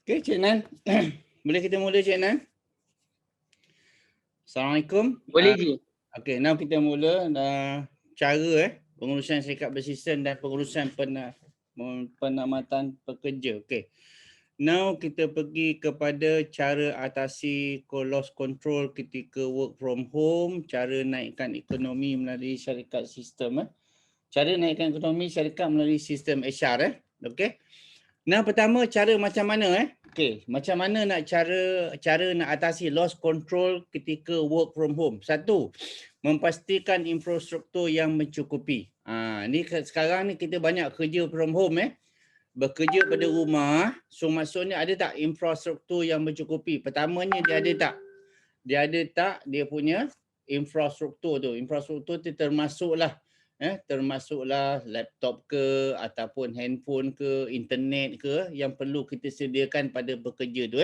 Okey, Cik Nan. Boleh kita mula, Cik Nan? Assalamualaikum. Boleh je. Okey, now kita mula cara pengurusan syarikat bersistem dan pengurusan penamatan pekerja. Okey. Now kita pergi kepada cara atasi loss control ketika work from home, cara naikkan ekonomi melalui syarikat sistem. Cara naikkan ekonomi syarikat melalui sistem HR. Okey. Nah, pertama cara macam mana Okey, macam mana nak cara nak atasi loss control ketika work from home. Satu, memastikan infrastruktur yang mencukupi. Ni sekarang ni kita banyak kerja from home bekerja pada rumah. So maksudnya ada tak infrastruktur yang mencukupi? Pertamanya dia ada tak? Dia punya infrastruktur tu. Infrastruktur tu termasuklah laptop ke ataupun handphone ke, internet ke yang perlu kita sediakan pada pekerja tu.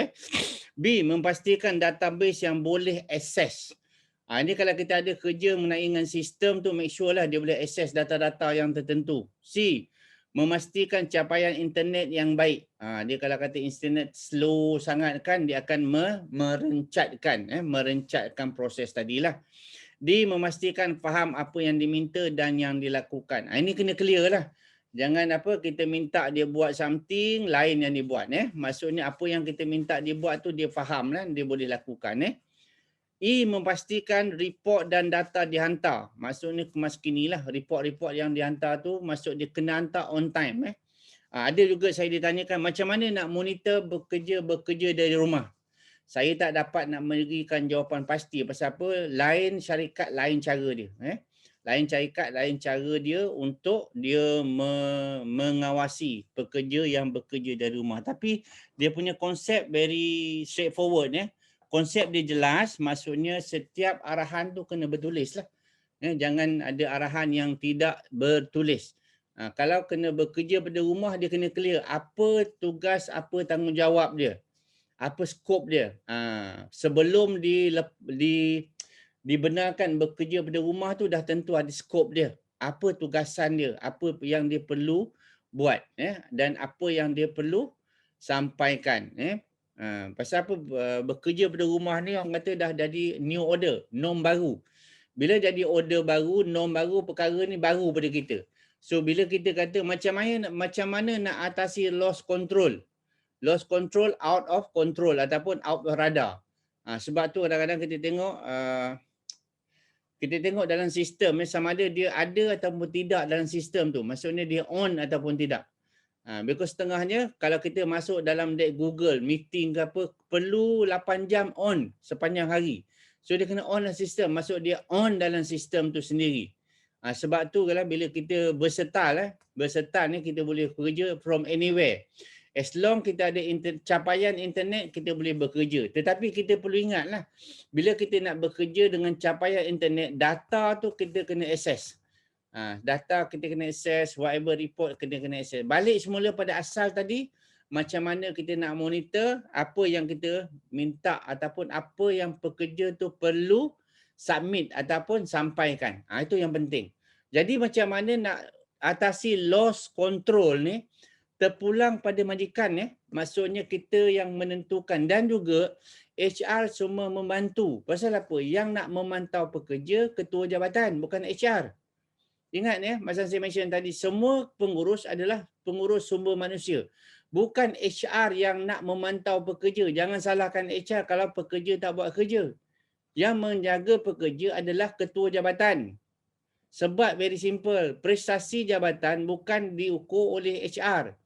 B, memastikan database yang boleh akses. Ini kalau kita ada kerja mengenai dengan sistem tu, make sure lah dia boleh akses data-data yang tertentu. C, memastikan capaian internet yang baik. Dia kalau kata internet slow sangat kan, dia akan merencatkan proses tadilah. D, memastikan faham apa yang diminta dan yang dilakukan. Ini kena clear lah. Jangan kita minta dia buat something lain yang dia buat. Maksudnya apa yang kita minta dia buat tu dia faham lah, dia boleh lakukan. E, memastikan report dan data dihantar. Maksudnya kemas kini lah, report-report yang dihantar tu maksud dia kena hantar on time. Ada juga saya ditanyakan macam mana nak monitor bekerja dari rumah. Saya tak dapat nak memberikan jawapan pasti pasal apa, lain syarikat lain cara dia. Lain syarikat lain cara dia untuk dia mengawasi pekerja yang bekerja dari rumah. Tapi dia punya konsep very straightforward. Konsep dia jelas, maksudnya setiap arahan tu kena bertulis lah. Jangan ada arahan yang tidak bertulis. Kalau kena bekerja pada rumah, dia kena clear apa tugas, apa tanggungjawab dia. Apa skop dia. Sebelum dibenarkan bekerja pada rumah tu dah tentu ada skop dia. Apa tugasan dia, apa yang dia perlu buat dan apa yang dia perlu sampaikan. Pasal apa bekerja pada rumah ni orang kata dah jadi new order, norm baru. Bila jadi order baru, norm baru, perkara ni baru pada kita. So bila kita kata macam mana nak atasi loss control. Loss control out of control ataupun out of radar. Sebab tu kadang-kadang kita tengok dalam sistem sama ada dia ada ataupun tidak dalam sistem tu. Maksudnya dia on ataupun tidak. Because setengahnya kalau kita masuk dalam Google meeting ke apa, perlu 8 jam on sepanjang hari. So dia kena on dalam sistem. Maksud dia on dalam sistem tu sendiri. Sebab tu kalau bila kita berserta ni kita boleh bekerja from anywhere. As long kita ada capaian internet, kita boleh bekerja. Tetapi kita perlu ingatlah, bila kita nak bekerja dengan capaian internet, data tu kita kena access. Data kita kena access, whatever report kita kena access. Balik semula pada asal tadi, macam mana kita nak monitor apa yang kita minta ataupun apa yang pekerja tu perlu submit ataupun sampaikan. Itu yang penting. Jadi macam mana nak atasi loss control ni, terpulang pada majikan maksudnya kita yang menentukan dan juga HR semua membantu. Pasal apa? Yang nak memantau pekerja ketua jabatan bukan HR. Ingat macam saya mention tadi, semua pengurus adalah pengurus sumber manusia. Bukan HR yang nak memantau pekerja. Jangan salahkan HR kalau pekerja tak buat kerja. Yang menjaga pekerja adalah ketua jabatan. Sebab very simple, prestasi jabatan bukan diukur oleh HR.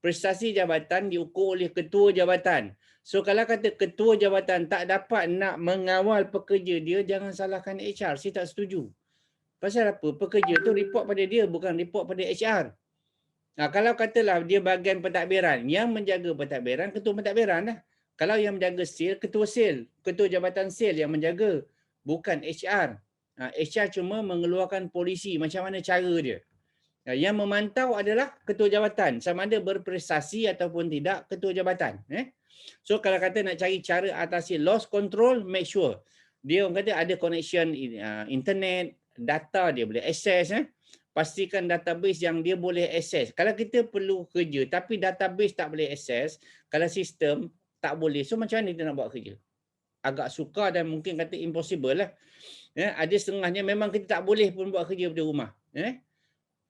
Prestasi jabatan diukur oleh ketua jabatan. So kalau kata ketua jabatan tak dapat nak mengawal pekerja dia, jangan salahkan HR. Saya tak setuju. Pasal apa? Pekerja tu report pada dia, bukan report pada HR. Kalau katalah dia bahagian pentadbiran, yang menjaga pentadbiran, ketua pentadbiran lah. Kalau yang menjaga sale, ketua sale. Ketua jabatan sale yang menjaga, bukan HR. HR cuma mengeluarkan polisi macam mana cara dia. Yang memantau adalah ketua jabatan. Sama ada berprestasi ataupun tidak ketua jabatan. So kalau kata nak cari cara atasi loss control, make sure dia orang kata ada connection internet, data dia boleh access. pastikan database yang dia boleh akses. Kalau kita perlu kerja tapi database tak boleh akses, kalau sistem tak boleh, so macam mana kita nak buat kerja? Agak sukar dan mungkin kata impossible lah. Ada setengahnya memang kita tak boleh pun buat kerja dari rumah.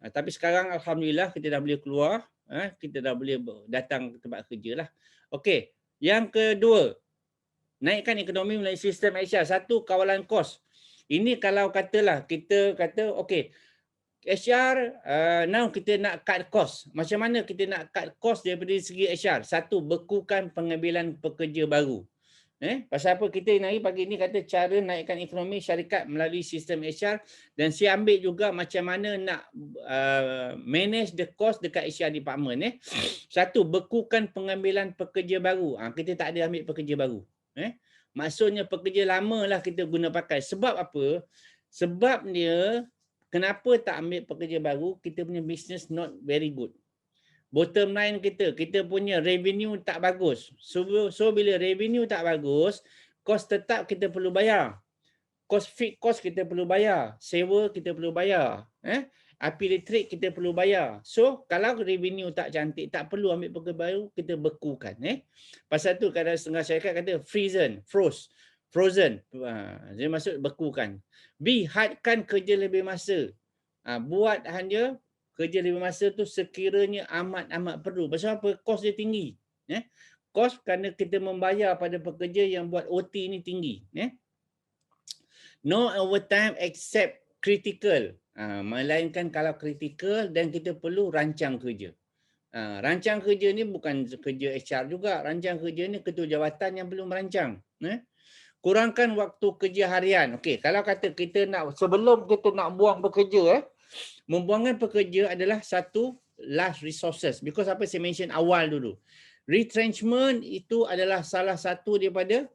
Tapi sekarang alhamdulillah kita dah boleh keluar, kita dah boleh datang ke tempat kerja lah. Okey, yang kedua, naikkan ekonomi melalui sistem HR. Satu, kawalan kos. Ini kalau katalah kita kata okey, HR, now kita nak cut cost. Macam mana kita nak cut cost daripada segi HR? Satu, bekukan pengambilan pekerja baru. Pasal apa kita hari pagi ni kata cara naikkan ekonomi syarikat melalui sistem HR, dan saya ambil juga macam mana nak manage the cost dekat HR department. Satu, bekukan pengambilan pekerja baru. Kita tak ada ambil pekerja baru. Maksudnya pekerja lama lah kita guna pakai. Sebab apa? Sebab dia, kenapa tak ambil pekerja baru? Kita punya business not very good. Bottom line kita punya revenue tak bagus. So bila revenue tak bagus, kos tetap kita perlu bayar. Fixed cost kita perlu bayar. Sewa kita perlu bayar. Api elektrik kita perlu bayar. So kalau revenue tak cantik, tak perlu ambil pekerja baru, kita bekukan. Pasal tu kadang setengah syarikat kata frozen. Dia maksud bekukan. B, hadkan kerja lebih masa. Buat hanya kerja lebih masa tu sekiranya amat perlu. Pasal apa? Kos dia tinggi. Kos kerana kita membayar pada pekerja yang buat OT ni tinggi. No overtime except critical. Melainkan kalau critical dan kita perlu rancang kerja. Rancang kerja ni bukan kerja HR juga. Rancang kerja ni ketua jawatan yang perlu merancang. Kurangkan waktu kerja harian. Okey, kalau kata kita nak, sebelum kita nak buang pekerja, membuangkan pekerja adalah satu last resources. Because apa saya mention awal dulu. Retrenchment itu adalah salah satu daripada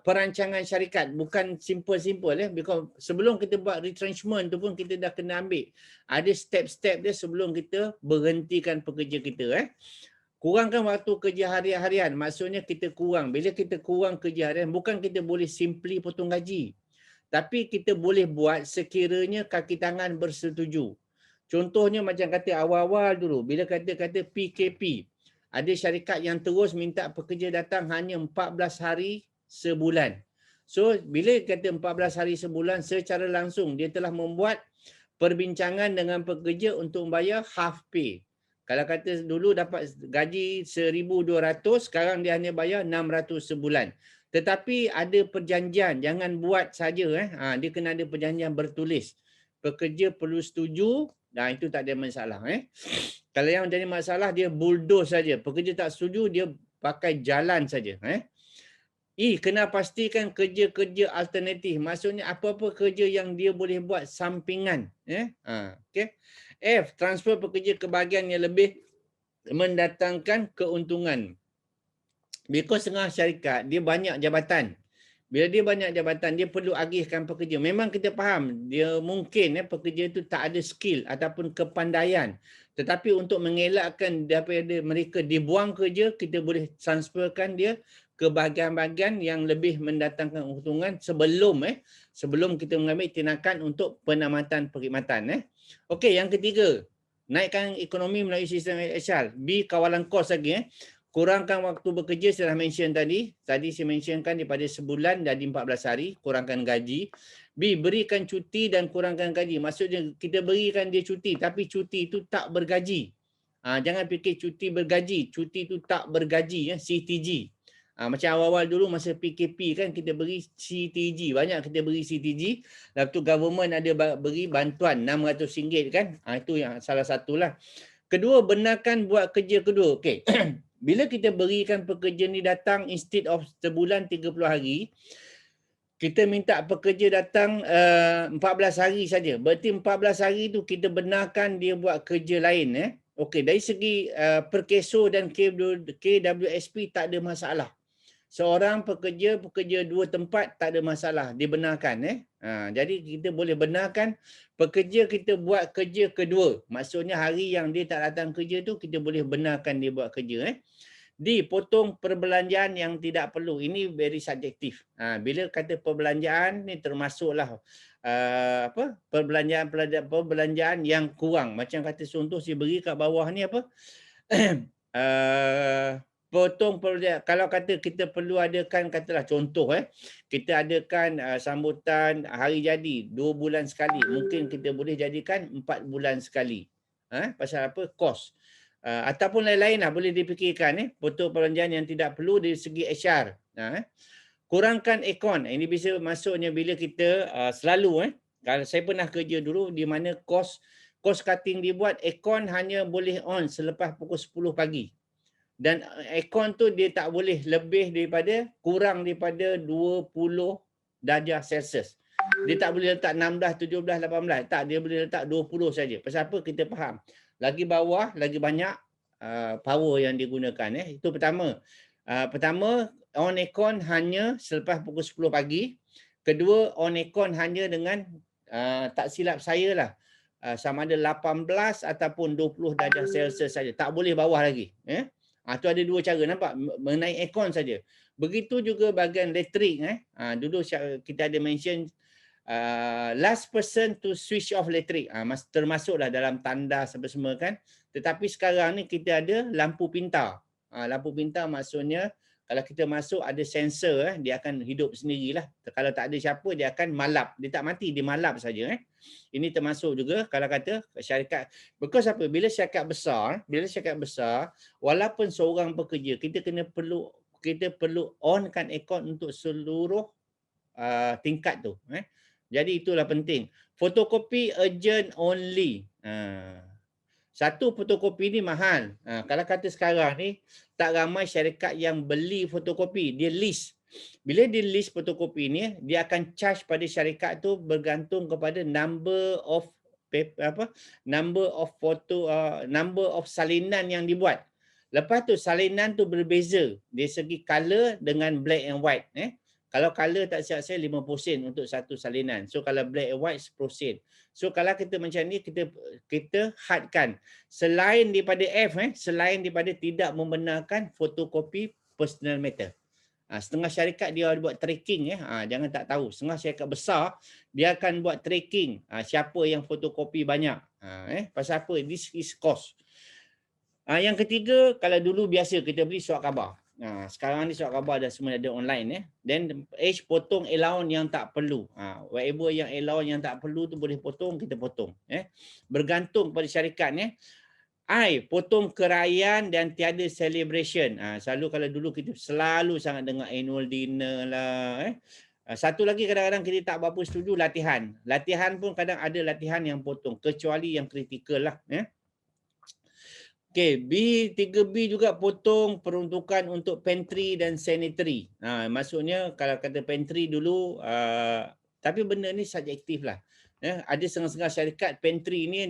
perancangan syarikat. Bukan simple-simple. Because sebelum kita buat retrenchment tu pun kita dah kena ambil. Ada step-step dia sebelum kita berhentikan pekerja kita. Kurangkan waktu kerja harian. Maksudnya kita kurang. Bila kita kurang kerja harian, bukan kita boleh simply potong gaji. Tapi kita boleh buat sekiranya kaki tangan bersetuju. Contohnya macam kata awal-awal dulu, bila kata PKP, ada syarikat yang terus minta pekerja datang hanya 14 hari sebulan. So, bila kata 14 hari sebulan, secara langsung dia telah membuat perbincangan dengan pekerja untuk membayar half pay. Kalau kata dulu dapat gaji 1,200, sekarang dia hanya bayar 600 sebulan. Tetapi ada perjanjian, jangan buat saja. Dia kena ada perjanjian bertulis. Pekerja perlu setuju, itu tak ada masalah. Kalau yang jadi masalah, dia bulldoze saja. Pekerja tak setuju, dia pakai jalan saja. Kena pastikan kerja-kerja alternatif. Maksudnya apa-apa kerja yang dia boleh buat sampingan. Okay. F, transfer pekerja ke bahagian yang lebih mendatangkan keuntungan. Because setengah syarikat, dia banyak jabatan. Bila dia banyak jabatan, dia perlu agihkan pekerja. Memang kita faham, dia mungkin pekerja itu tak ada skill ataupun kepandaian. Tetapi untuk mengelakkan daripada mereka dibuang kerja, kita boleh transferkan dia ke bahagian-bahagian yang lebih mendatangkan keuntungan sebelum kita mengambil tindakan untuk penamatan perkhidmatan. Okey, yang ketiga, naikkan ekonomi melalui sistem HR. B, kawalan kos lagi. Kurangkan waktu bekerja, saya dah mention tadi. Tadi saya mentionkan daripada sebulan jadi 14 hari, kurangkan gaji. B, berikan cuti dan kurangkan gaji. Maksudnya kita berikan dia cuti, tapi cuti itu tak bergaji. Jangan fikir cuti bergaji. Cuti itu tak bergaji, CTG. Macam awal-awal dulu masa PKP kan kita beri CTG. Banyak kita beri CTG. Lepas tu government ada beri bantuan RM600 kan. Itu yang salah satulah. Kedua, benarkan buat kerja kedua. Okey. Bila kita berikan pekerja ni datang instead of sebulan 30 hari, kita minta pekerja datang 14 hari saja. Berarti 14 hari tu kita benarkan dia buat kerja lain. Okey, dari segi Perkeso dan KWSP tak ada masalah. Seorang pekerja dua tempat tak ada masalah, dibenarkan. Jadi kita boleh benarkan pekerja kita buat kerja kedua. Maksudnya hari yang dia tak datang kerja tu kita boleh benarkan dia buat kerja. Dipotong perbelanjaan yang tidak perlu. Ini very subjektif. Bila kata perbelanjaan ni termasuklah perbelanjaan yang kurang. Macam kata contoh saya beri kat bawah ni apa? Potong perbelanjaan. Kalau kata kita perlu adakan, katalah contoh kita adakan sambutan hari jadi 2 bulan sekali. Mungkin kita boleh jadikan 4 bulan sekali. Pasal apa? Kos. Ataupun lain-lain lah boleh dipikirkan potong perbelanjaan yang tidak perlu dari segi HR. Kurangkan aircon. Ini bisa masuknya bila kita selalu kalau saya pernah kerja dulu di mana cost cutting dibuat, aircon hanya boleh on selepas pukul 10 pagi. Dan aircon tu dia tak boleh lebih daripada, kurang daripada 20 darjah Celsius. Dia tak boleh letak 16, 17, 18. Tak, dia boleh letak 20 saja. Pasal apa? Kita faham. Lagi bawah, lagi banyak power yang digunakan. Itu pertama. Pertama, on aircon hanya selepas pukul 10 pagi. Kedua, on aircon hanya dengan, tak silap saya lah, sama ada 18 ataupun 20 darjah Celsius saja. Tak boleh bawah lagi. Itu ada dua cara, nampak? Mengenai aircon saja. Begitu juga bahagian elektrik. Dulu kita ada mention last person to switch off elektrik. Termasuklah dalam tanda apa semua kan. Tetapi sekarang ni kita ada lampu pintar. Lampu pintar maksudnya kalau kita masuk ada sensor, dia akan hidup sendirilah. Kalau tak ada siapa, dia akan malap. Dia tak mati, dia malap saja. Ini termasuk juga kalau kata syarikat. Because apa? Bila syarikat besar, walaupun seorang pekerja, kita perlu onkan aircon untuk seluruh tingkat tu. Jadi itulah penting. Fotokopi urgent only. Satu fotokopi ni mahal. Kalau kata sekarang ni, tak ramai syarikat yang beli fotokopi. Dia list. Bila dia list fotokopi ni, dia akan charge pada syarikat tu bergantung kepada number of salinan yang dibuat. Lepas tu salinan tu berbeza dari segi color dengan black and white. Kalau color tak silap saya 50 sen untuk satu salinan. So kalau black and white 10 sen. So kalau kita macam ni, kita hadkan. Selain daripada selain daripada tidak membenarkan fotokopi personal matter. Setengah syarikat dia buat tracking. Jangan tak tahu. Setengah syarikat besar, dia akan buat tracking. Siapa yang fotokopi banyak. Pasal apa? This is cost. Yang ketiga, kalau dulu biasa kita beli surat khabar. Sekarang ni surat khabar dah semua ada online. Then potong allowance yang tak perlu. Whatever yang allowance yang tak perlu tu boleh potong, kita potong. Bergantung pada syarikat. Potong kerajaan dan tiada celebration. Selalu kalau dulu kita selalu sangat dengar annual dinner lah. Satu lagi kadang-kadang kita tak berapa setuju, latihan. Latihan pun kadang ada latihan yang potong. Kecuali yang kritikal lah. Okey, 3B juga potong peruntukan untuk pantry dan sanitary. Maksudnya kalau kata pantry dulu, tapi benda ni subjektif lah. Ada setengah-setengah syarikat pantry ni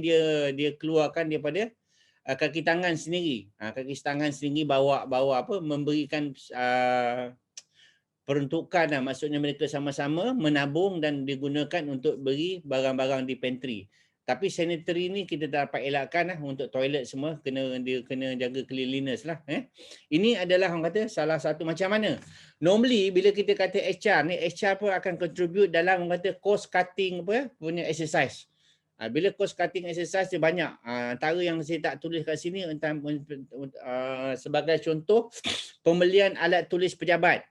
dia keluarkan daripada kaki tangan sendiri. Kaki tangan sendiri bawa memberikan peruntukan lah. Maksudnya mereka sama-sama menabung dan digunakan untuk beri barang-barang di pantry. Tapi sanitary ni kita dapat elakkan untuk toilet semua kena jaga cleanliness lah. Ini adalah orang kata salah satu macam mana. Normally bila kita kata HR ni, HR pun akan contribute dalam orang kata cost cutting punya exercise. Bila cost cutting exercise dia banyak. Antara yang saya tak tulis kat sini sebagai contoh pembelian alat tulis pejabat.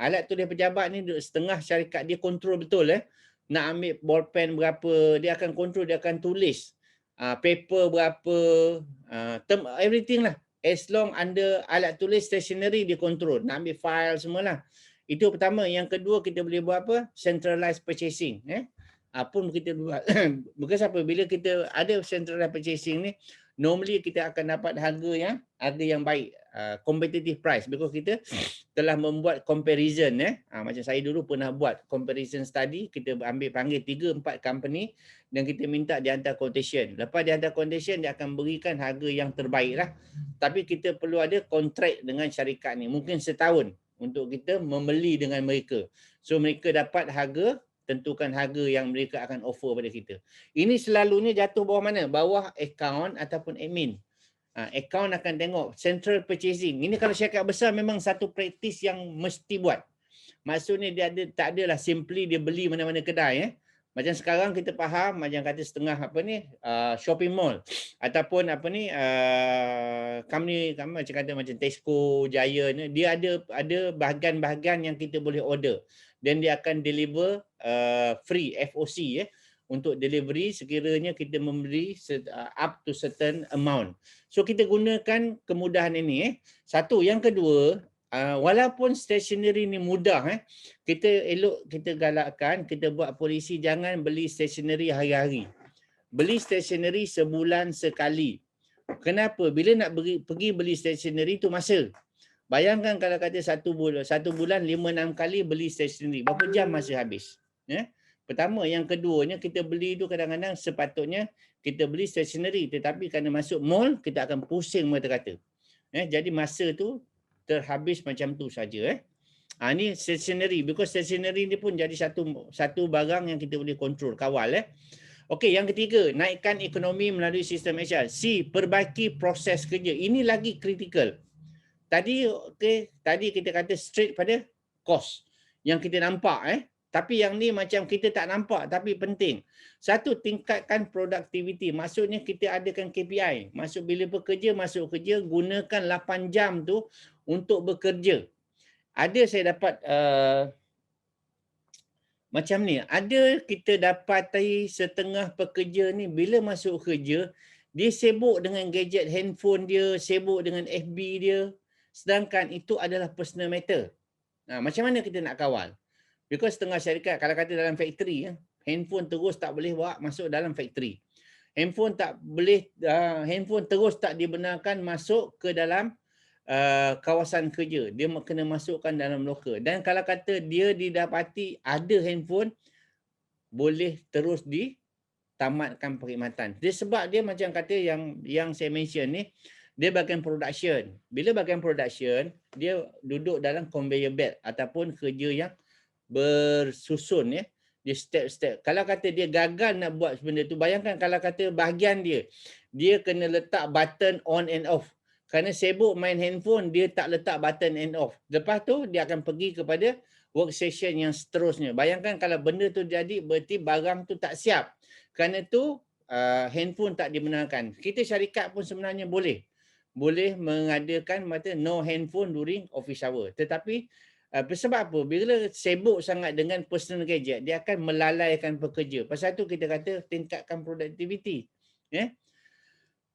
Alat tulis pejabat ni setengah syarikat dia kontrol betul nak ambil ballpen berapa, dia akan kontrol, dia akan tulis paper berapa, term everything lah. As long under alat tulis stationery dia kontrol, nak ambil file semualah. Itu pertama. Yang kedua kita boleh buat apa? Centralized purchasing. Pun kita buat. Because apa? Bila kita ada centralized purchasing ni, normally kita akan dapat harga yang baik, competitive price, because kita telah membuat comparison. Macam saya dulu pernah buat comparison study, kita panggil 3-4 company dan kita minta dia hantar quotation. Lepas dia hantar quotation, dia akan berikan harga yang terbaik lah. Tapi kita perlu ada kontrak dengan syarikat ni, mungkin setahun untuk kita membeli dengan mereka. So mereka dapat harga, tentukan harga yang mereka akan offer pada kita. Ini selalunya jatuh bawah mana? Bawah account ataupun admin. Account akan tengok central purchasing. Ini kalau syarikat besar memang satu praktis yang mesti buat. Maksudnya dia tak adalah simply dia beli mana-mana kedai. Macam sekarang kita faham, macam kata setengah shopping mall ataupun company macam kata macam Tesco, Giant, dia ada bahagian-bahagian yang kita boleh order dan dia akan deliver free FOC untuk delivery sekiranya kita membeli up to certain amount. So kita gunakan kemudahan ini. Satu, yang kedua, walaupun stationery ni mudah, kita galakkan, kita buat polisi jangan beli stationery hari-hari. Beli stationery sebulan sekali. Kenapa? Bila nak pergi beli stationery tu masa. Bayangkan kalau kata satu bulan 5-6 kali beli stationery, berapa jam masa habis? Pertama, yang keduanya kita beli tu kadang-kadang sepatutnya kita beli stationery, tetapi kerana masuk mall kita akan pusing mata kata. Jadi masa tu terhabis macam tu saja. Ni stationery, because stationery ni pun jadi satu barang yang kita boleh kontrol, kawal. Okey, yang ketiga, naikkan ekonomi melalui sistem HR. C, perbaiki proses kerja. Ini lagi kritikal. Tadi kita kata straight pada cost yang kita nampak. Tapi yang ni macam kita tak nampak tapi penting. Satu, tingkatkan produktiviti. Maksudnya kita adakan KPI. Bila bekerja, masuk kerja, gunakan 8 jam tu untuk bekerja. Ada saya dapat macam ni. Ada kita dapati setengah pekerja ni bila masuk kerja, dia sibuk dengan gadget handphone dia, sibuk dengan FB dia. Sedangkan itu adalah personal matter. Macam mana kita nak kawal? Because setengah syarikat, kalau kata dalam factory, handphone terus tak boleh bawa masuk dalam factory. Handphone terus tak dibenarkan masuk ke dalam kawasan kerja. Dia kena masukkan dalam loker. Dan kalau kata dia didapati ada handphone, boleh terus ditamatkan perkhidmatan. Sebab dia macam kata yang saya mention ni, dia bahagian production. Bila bahagian production, dia duduk dalam conveyor belt ataupun kerja yang bersusun. Dia step-step. Kalau kata dia gagal nak buat benda tu, bayangkan kalau kata bahagian dia kena letak button on and off. Kerana sibuk main handphone, dia tak letak button and off. Lepas tu dia akan pergi kepada workstation yang seterusnya. Bayangkan kalau benda tu jadi, berarti barang tu tak siap. Kerana tu handphone tak dibenarkan. Kita syarikat pun sebenarnya boleh mengadakan no handphone during office hour. Tetapi sebab apa? Bila sibuk sangat dengan personal gadget, dia akan melalaikan pekerja. Pasal tu kita kata tingkatkan produktiviti.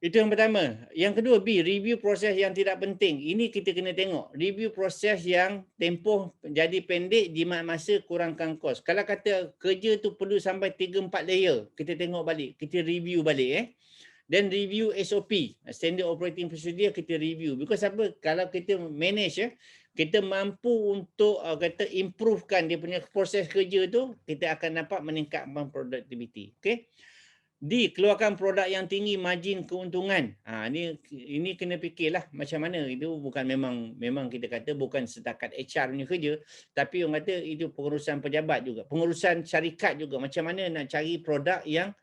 Itu yang pertama. Yang kedua, B, review proses yang tidak penting. Ini kita kena tengok. Review proses yang tempoh jadi pendek, jimat masa, kurangkan kos. Kalau kata kerja tu perlu sampai 3-4 layer, kita tengok balik, kita review balik. Dan review SOP, Standard Operating Procedure, kita review. Because apa? Kalau kita manage, kita mampu untuk kata improvekan dia punya proses kerja tu, kita akan dapat meningkatkan produktiviti. Okey. D, keluarkan produk yang tinggi margin keuntungan. Ini kena fikirlah macam mana. Itu bukan memang kita kata bukan setakat HR punya kerja, tapi orang kata itu pengurusan pejabat juga, pengurusan syarikat juga. Macam mana nak cari produk yang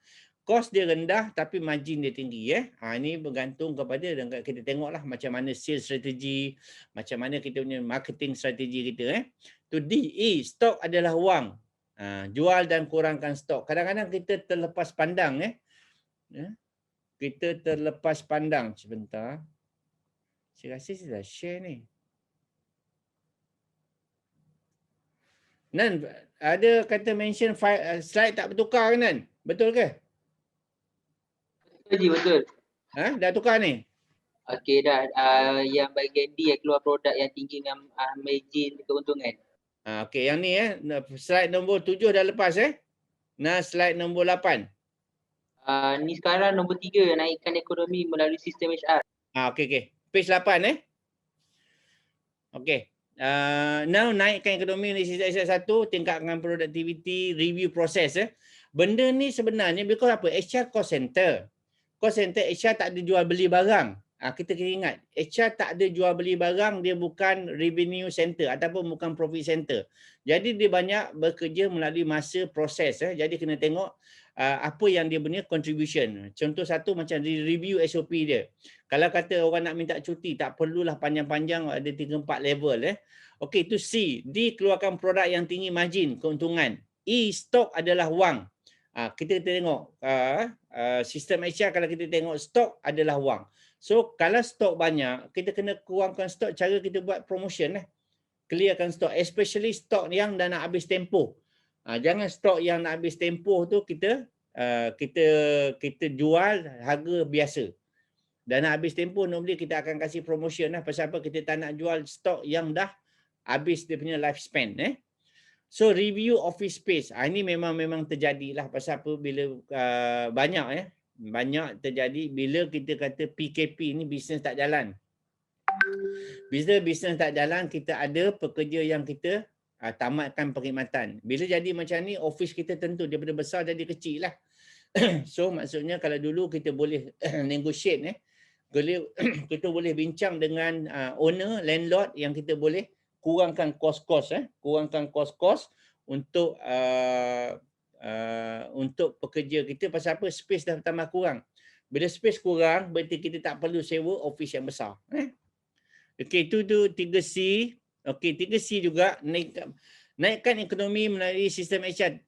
kos dia rendah tapi margin dia tinggi. Ini bergantung kepada, dan kita tengoklah macam mana sales strategi, macam mana kita punya marketing strategi kita. Tu D. E, stok adalah wang. Jual dan kurangkan stok. Kadang-kadang kita terlepas pandang. Kita terlepas pandang. Sebentar. Saya rasa saya dah share ni. Nan, ada kata mention slide tak bertukar ke Nan? Betul ke? Betul. Dah tukar ni? Okey dah. Yang bahagian D yang keluar produk yang tinggi dengan margin keuntungan. Okey, yang ni slide nombor 7 dah lepas Nah, slide nombor 8. Ni sekarang nombor 3, naikkan ekonomi melalui sistem HR. Okey. Page 8 Okey. Now naikkan ekonomi melalui sistem HR 1, tingkatkan produktiviti, review proses Benda ni sebenarnya because apa? HR cost center. Cost center HR tak ada jual beli barang. Kita kena ingat, HR tak ada jual beli barang, dia bukan revenue center ataupun bukan profit center. Jadi dia banyak bekerja melalui masa proses. Jadi kena tengok apa yang dia punya contribution. Contoh satu macam review SOP dia. Kalau kata orang nak minta cuti, tak perlulah panjang-panjang, ada 3-4 level. Okey, itu C. D, keluarkan produk yang tinggi margin, keuntungan. E, stok adalah wang. Kita tengok sistem HR, kalau kita tengok stok adalah wang. So kalau stok banyak, kita kena kurangkan stok, cara kita buat promotion. Clearkan stok, especially stok yang dah nak habis tempoh. Jangan stok yang nak habis tempoh tu kita jual harga biasa. Dan nak habis tempoh normally kita akan kasih promotion pasal apa? Kita tak nak jual stok yang dah habis dia punya lifespan. So review office space. Ini memang terjadilah pasal apa? Bila banyak terjadi bila kita kata PKP ni bisnes tak jalan. Bila bisnes tak jalan, kita ada pekerja yang kita tamatkan perkhidmatan. Bila jadi macam ni, office kita tentu daripada besar jadi kecil lah. So maksudnya kalau dulu kita boleh negotiate, kita boleh bincang dengan owner, landlord yang kita boleh kurangkan kos-kos, untuk pekerja kita. Pasal apa? Space dah tambah kurang. Bila space kurang, berarti kita tak perlu sewa office yang besar. Okey, itu 3C. Okey, 3C juga naikkan ekonomi melalui sistem HR.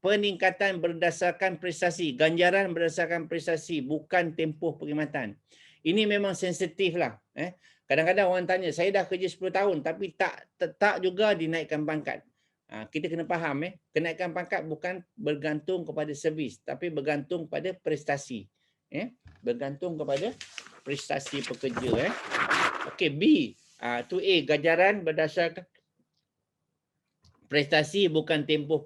Peningkatan berdasarkan prestasi, ganjaran berdasarkan prestasi, bukan tempoh perkhidmatan. Ini memang sensitif lah. Kadang-kadang orang tanya, saya dah kerja 10 tahun tapi tak juga dinaikkan pangkat. Kita kena faham, kenaikan pangkat bukan bergantung kepada servis, tapi bergantung pada prestasi. Bergantung kepada prestasi pekerja. Okey, B. 2A, ganjaran berdasarkan prestasi bukan tempoh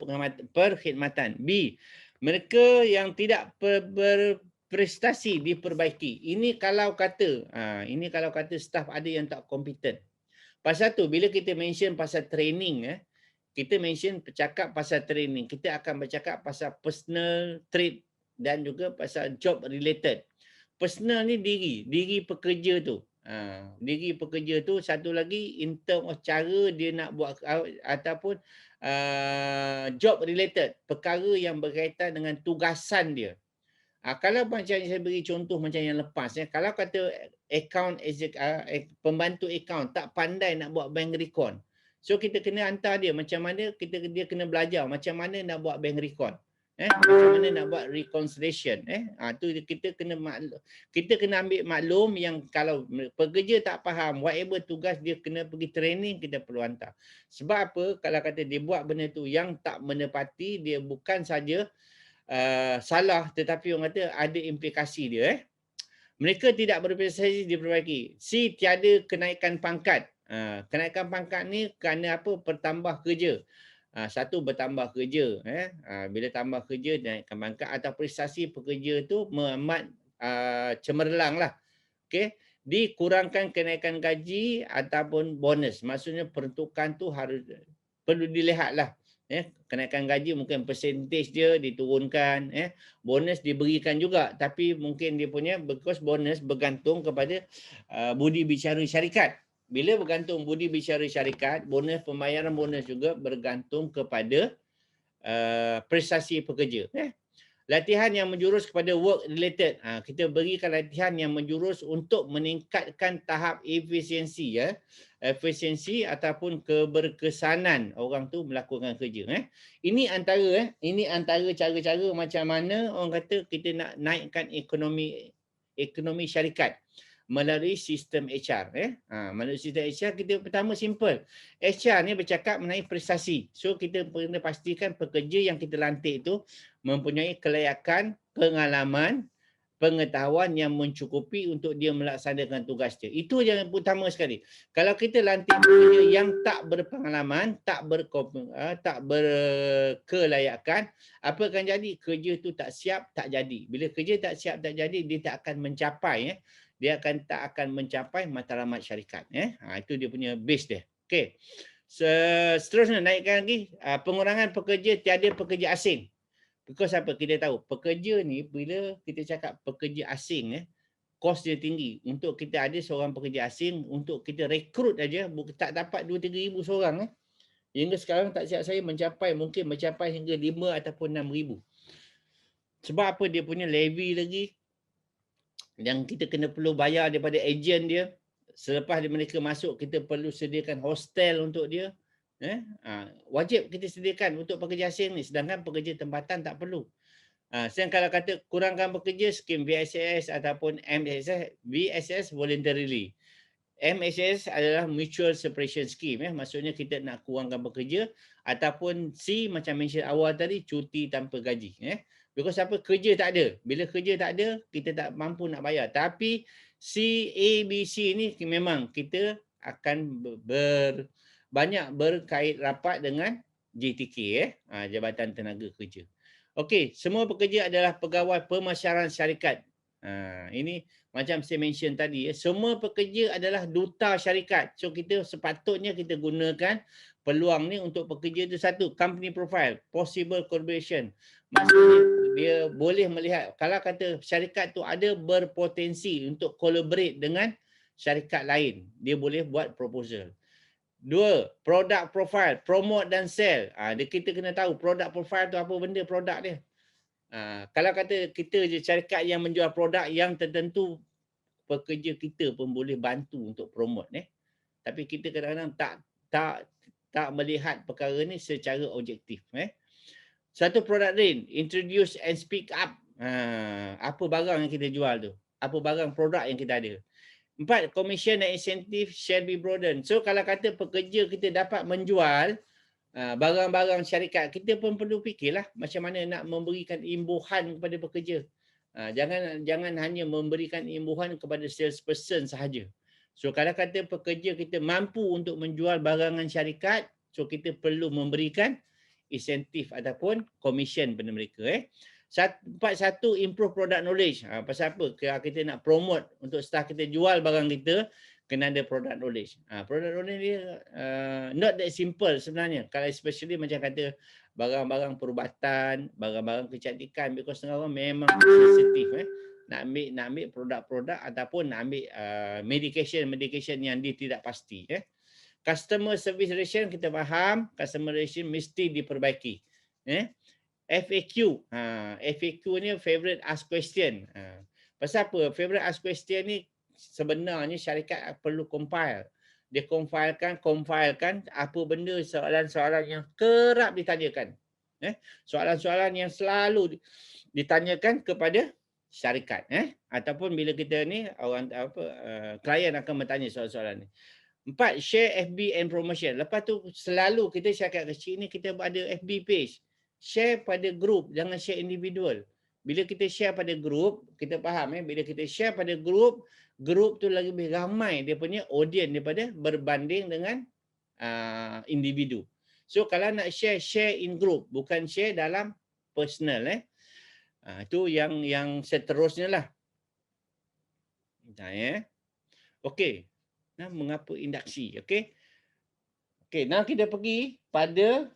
perkhidmatan. B, mereka yang tidak berprestasi diperbaiki. Ini kalau kata staff ada yang tak kompeten. Pasal tu bila kita mention pasal training, kita mention bercakap pasal training, kita akan bercakap pasal personal trait dan juga pasal job related. Personal ni diri pekerja tu. Diri pekerja tu, satu lagi in term of cara dia nak buat ataupun job related, perkara yang berkaitan dengan tugasan dia. Kalau macam saya beri contoh macam yang lepas, kalau kata pembantu account tak pandai nak buat bank record, so kita kena hantar dia macam mana dia kena belajar macam mana nak buat bank record. Macam mana nak buat reconciliation. Tu kita kena ambil maklum yang kalau pekerja tak faham whatever tugas dia kena pergi training, kita perlu hantar. Sebab apa? Kalau kata dia buat benda tu yang tak menepati, dia bukan saja salah tetapi orang kata ada implikasi dia. Mereka tidak berprestasi diperbaiki. C, tiada kenaikan pangkat. Kenaikan pangkat ni kerana apa? Bertambah kerja. Satu, bertambah kerja. Bila tambah kerja, naikkan pangkat atau prestasi pekerja tu amat cemerlang lah. Okay. Dikurangkan kenaikan gaji ataupun bonus. Maksudnya peruntukan tu perlu dilihat lah. Kenaikan gaji mungkin percentage dia diturunkan. Bonus diberikan juga. Tapi mungkin dia punya, because bonus bergantung kepada budi bicara syarikat. Bila bergantung budi bicara syarikat, bonus, pembayaran bonus juga bergantung kepada prestasi pekerja. Latihan yang menjurus kepada work related. Kita berikan latihan yang menjurus untuk meningkatkan tahap efisiensi. Efisiensi ataupun keberkesanan orang tu melakukan kerja. Ini antara cara-cara macam mana orang kata kita nak naikkan ekonomi syarikat melalui sistem HR. Melalui sistem HR, kita pertama simple. HR ni bercakap mengenai prestasi. So kita kena pastikan pekerja yang kita lantik tu mempunyai kelayakan, pengalaman, pengetahuan yang mencukupi untuk dia melaksanakan tugas dia. Itu yang utama sekali. Kalau kita lantik pekerja yang tak berpengalaman, tak berkelayakan, apa akan jadi? Kerja tu tak siap, tak jadi. Bila kerja tak siap, tak jadi, dia tak akan mencapai tak akan mencapai matlamat syarikat. Itu dia punya base dia. Okey. Seterusnya naikkan lagi pengurangan pekerja, tiada pekerja asing. Because apa? Kita tahu pekerja ni, bila kita cakap pekerja asing, kos dia tinggi. Untuk kita ada seorang pekerja asing, untuk kita rekrut aja tak dapat 2-3 ribu seorang. Hingga sekarang tak silap saya mungkin mencapai hingga 5 ataupun 6 ribu. Sebab apa? Dia punya levy lagi yang kita kena perlu bayar daripada ejen dia. Selepas mereka masuk, kita perlu sediakan hostel untuk dia. Wajib kita sediakan untuk pekerja asing ni, sedangkan pekerja tempatan tak perlu. Sedang kalau kata kurangkan pekerja, skim VSS ataupun MSS, VSS voluntarily. MSS adalah mutual separation scheme. Maksudnya kita nak kurangkan pekerja, ataupun C macam mention awal tadi, cuti tanpa gaji. Because apa? Kerja tak ada. Bila kerja tak ada, kita tak mampu nak bayar. Tapi C, A, B, C ni memang kita akan banyak berkait rapat dengan JTK, Jabatan Tenaga Kerja. Okey, semua pekerja adalah pegawai pemasaran syarikat. Ini macam saya mention tadi, semua pekerja adalah duta syarikat. So kita sepatutnya kita gunakan peluang ni untuk pekerja itu. Satu, company profile, possible collaboration. Maksudnya dia boleh melihat kalau kata syarikat tu ada berpotensi untuk collaborate dengan syarikat lain, dia boleh buat proposal. Dua, product profile, promote dan sell. Kita kena tahu product profile tu apa benda produk dia. Kalau kata kita je syarikat yang menjual produk yang tertentu, pekerja kita pun boleh bantu untuk promote. Tapi kita kadang-kadang tak melihat perkara ni secara objektif. Satu product range, introduce and speak up. Apa barang yang kita jual tu? Apa barang produk yang kita ada? 4, commission dan insentif shall be broadened. So kalau kata pekerja kita dapat menjual barang-barang syarikat, kita pun perlu fikirlah macam mana nak memberikan imbuhan kepada pekerja. Jangan hanya memberikan imbuhan kepada salesperson sahaja. So kalau kata pekerja kita mampu untuk menjual barangan syarikat, so kita perlu memberikan insentif ataupun commission pada mereka. 1, improve product knowledge. Pasal apa? Kalau kita nak promote untuk staff kita jual barang kita, kena ada product knowledge. Product knowledge dia not that simple sebenarnya. Kalau especially macam kata barang-barang perubatan, barang-barang kecantikan, because setengah orang memang sensitif. Nak ambil produk-produk ataupun nak ambil medication yang dia tidak pasti. Customer service relation, kita faham customer relation mesti diperbaiki. FAQ. FAQ ni favorite ask question. Pasal apa? Favorite ask question ni sebenarnya syarikat perlu compile. Dia compilekan apa benda soalan-soalan yang kerap ditanyakan. Soalan-soalan yang selalu ditanyakan kepada syarikat. Ataupun bila kita ni klien akan bertanya soalan-soalan ni. 4, share FB and promotion. Lepas tu selalu kita syarikat kecil ni kita ada FB page. Share pada group, jangan share individual. Bila kita share pada group, kita faham bila kita share pada group tu lebih ramai dia punya audience daripada berbanding dengan individu. So kalau nak share in group, bukan share dalam personal. Itu yang seterusnya lah. Okey. Mengapa induksi? Okey. Now kita pergi pada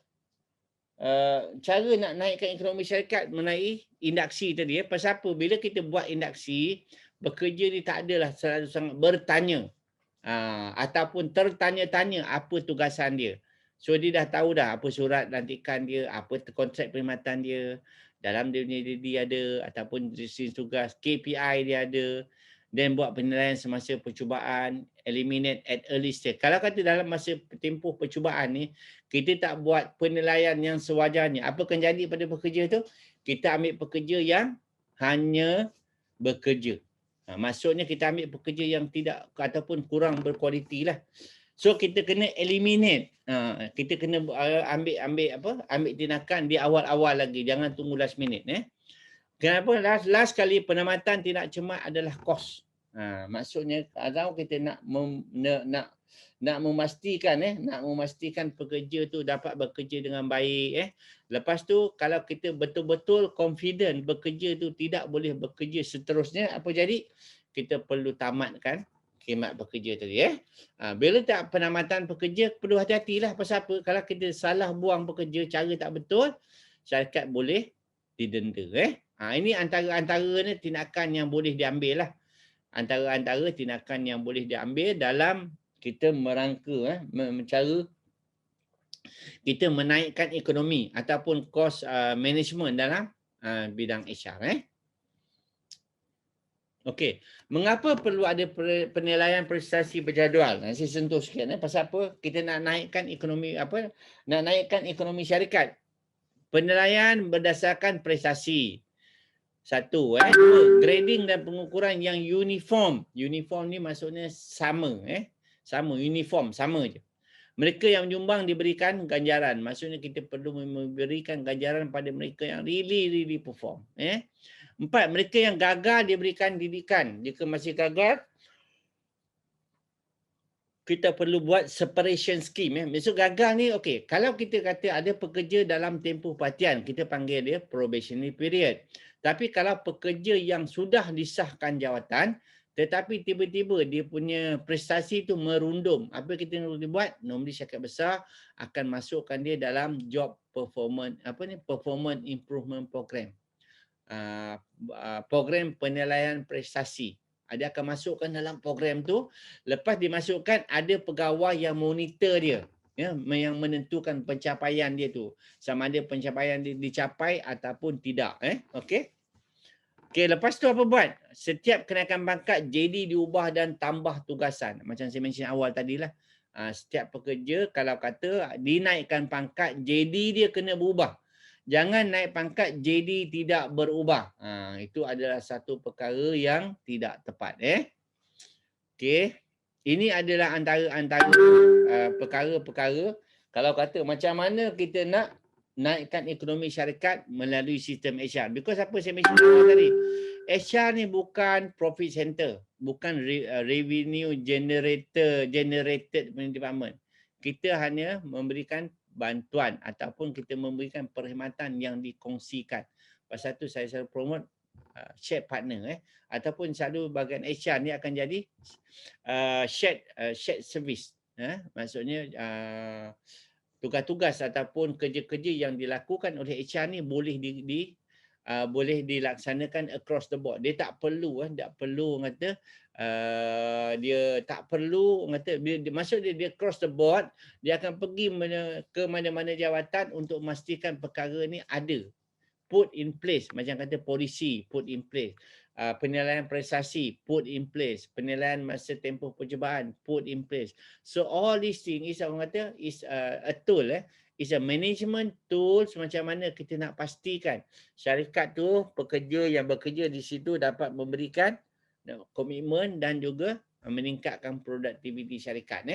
cara nak naikkan ekonomi syarikat menaiki induksi tadi. Pasal apa? Bila kita buat induksi, bekerja ni tak adalah selalu sangat bertanya ataupun tertanya-tanya apa tugasan dia. So dia dah tahu dah apa surat lantikan dia, apa kontrak perkhidmatan dia, dalam dia punya DD ada ataupun jenis tugas, KPI dia ada, dan buat penilaian semasa percubaan, eliminate at early stage. Kalau kata dalam masa tempoh percubaan ni, kita tak buat penilaian yang sewajarnya, apa akan jadi pada pekerja tu? Kita ambil pekerja yang hanya bekerja. Maksudnya kita ambil pekerja yang tidak ataupun kurang berkualiti lah. So kita kena eliminate. Kita kena ambil tindakan di awal-awal lagi. Jangan tunggu last minute. Kenapa last kali penamatan tindak cermat adalah kos. Maksudnya kalau kita nak memastikan pekerja tu dapat bekerja dengan baik. Lepas tu kalau kita betul-betul confident bekerja tu tidak boleh bekerja seterusnya, apa jadi? Kita perlu tamatkan khidmat pekerja tadi. Bila tak penamatan pekerja, perlu hati-hatilah. Pasal apa? Kalau kita salah buang pekerja cara tak betul, syarikat boleh didenda. Ini antara ni tindakan yang boleh diambil lah. antara tindakan yang boleh diambil dalam kita merangka cara kita menaikkan ekonomi ataupun cost management dalam bidang HR. Okey, mengapa perlu ada penilaian prestasi berjadual? Saya sentuh sikit pasal apa? Kita nak naikkan ekonomi nak naikkan ekonomi syarikat. Penilaian berdasarkan prestasi. Satu, dua, grading dan pengukuran yang uniform. Uniform ni maksudnya sama, sama, uniform, sama je. Mereka yang menyumbang diberikan ganjaran. Maksudnya kita perlu memberikan ganjaran pada mereka yang really perform. Empat, mereka yang gagal diberikan didikan. Jika masih gagal, kita perlu buat separation scheme. Maksud gagal ni, okey. Kalau kita kata ada pekerja dalam tempoh partian, kita panggil dia probationary period. Tapi kalau pekerja yang sudah disahkan jawatan, tetapi tiba-tiba dia punya prestasi tu merundum. Apa kita nak buat? Normally syarikat besar akan masukkan dia dalam job performance, performance improvement program. Program penilaian prestasi. Dia akan masukkan dalam program tu. Lepas dimasukkan, ada pegawai yang monitor dia. Yang menentukan pencapaian dia tu. Sama ada pencapaian dia dicapai ataupun tidak. Okey. Okey, lepas tu apa buat? Setiap kenaikan pangkat JD diubah dan tambah tugasan. Macam saya mention awal tadilah. Setiap pekerja kalau kata dinaikkan pangkat, JD dia kena berubah. Jangan naik pangkat JD tidak berubah. Itu adalah satu perkara yang tidak tepat. Okey. Ini adalah antara perkara-perkara kalau kata macam mana kita nak naikkan ekonomi syarikat melalui sistem HR. Because apa saya mention awal tadi? HR ni bukan profit center, bukan revenue generated department. Kita hanya memberikan bantuan ataupun kita memberikan perkhidmatan yang dikongsikan. Pasal tu saya selalu promote shared partner ataupun selalu bahagian HR ni akan jadi shared service. Maksudnya tugas-tugas ataupun kerja-kerja yang dilakukan oleh HR ni boleh boleh dilaksanakan across the board. Dia tak perlu kata dia tak perlu kata maksud dia cross the board, dia akan pergi ke mana-mana jawatan untuk memastikan perkara ni ada put in place, macam kata polisi put in place, penilaian prestasi put in place, penilaian masa tempoh percubaan put in place. So all these things is orang kata is a tool is a management tools macam mana kita nak pastikan syarikat tu pekerja yang bekerja di situ dapat memberikan komitmen dan juga meningkatkan produktiviti syarikat.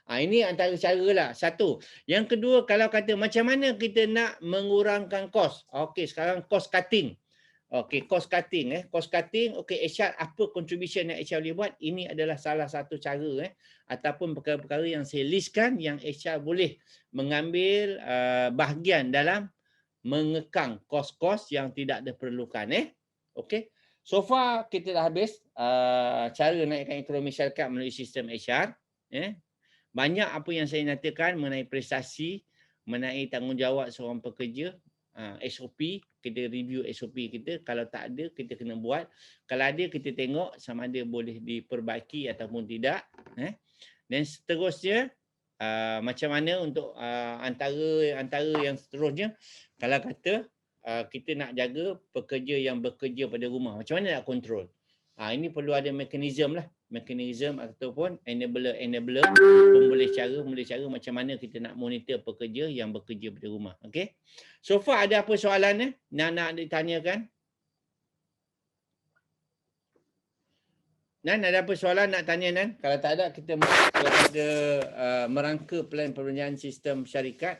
Ini antara cara lah. Satu. Yang kedua, kalau kata macam mana kita nak mengurangkan kos. Okey, sekarang cost cutting. Okey, cost cutting. Cost cutting, okey, HR, apa contribution yang HR boleh buat? Ini adalah salah satu cara ataupun perkara-perkara yang saya listkan yang HR boleh mengambil bahagian dalam mengekang kos-kos yang tidak diperlukan. Okey. So far kita dah habis cara naikkan ekonomi syarikat melalui sistem HR. Banyak apa yang saya nyatakan mengenai prestasi, mengenai tanggungjawab seorang pekerja, SOP, kita review SOP kita. Kalau tak ada, kita kena buat. Kalau ada, kita tengok sama ada boleh diperbaiki ataupun tidak. Dan seterusnya, macam mana untuk antara yang seterusnya, kalau kata kita nak jaga pekerja yang bekerja pada rumah. Macam mana nak kontrol? Ini perlu ada mekanisme lah. Mekanisme ataupun enabler pemboleh cara macam mana kita nak monitor pekerja yang bekerja pada rumah. Okay? So far ada apa soalan nak ditanyakan? Nan, ada apa soalan nak tanya Nan? Kalau tak ada, kita kepada merangka plan perbelanjaan sistem syarikat.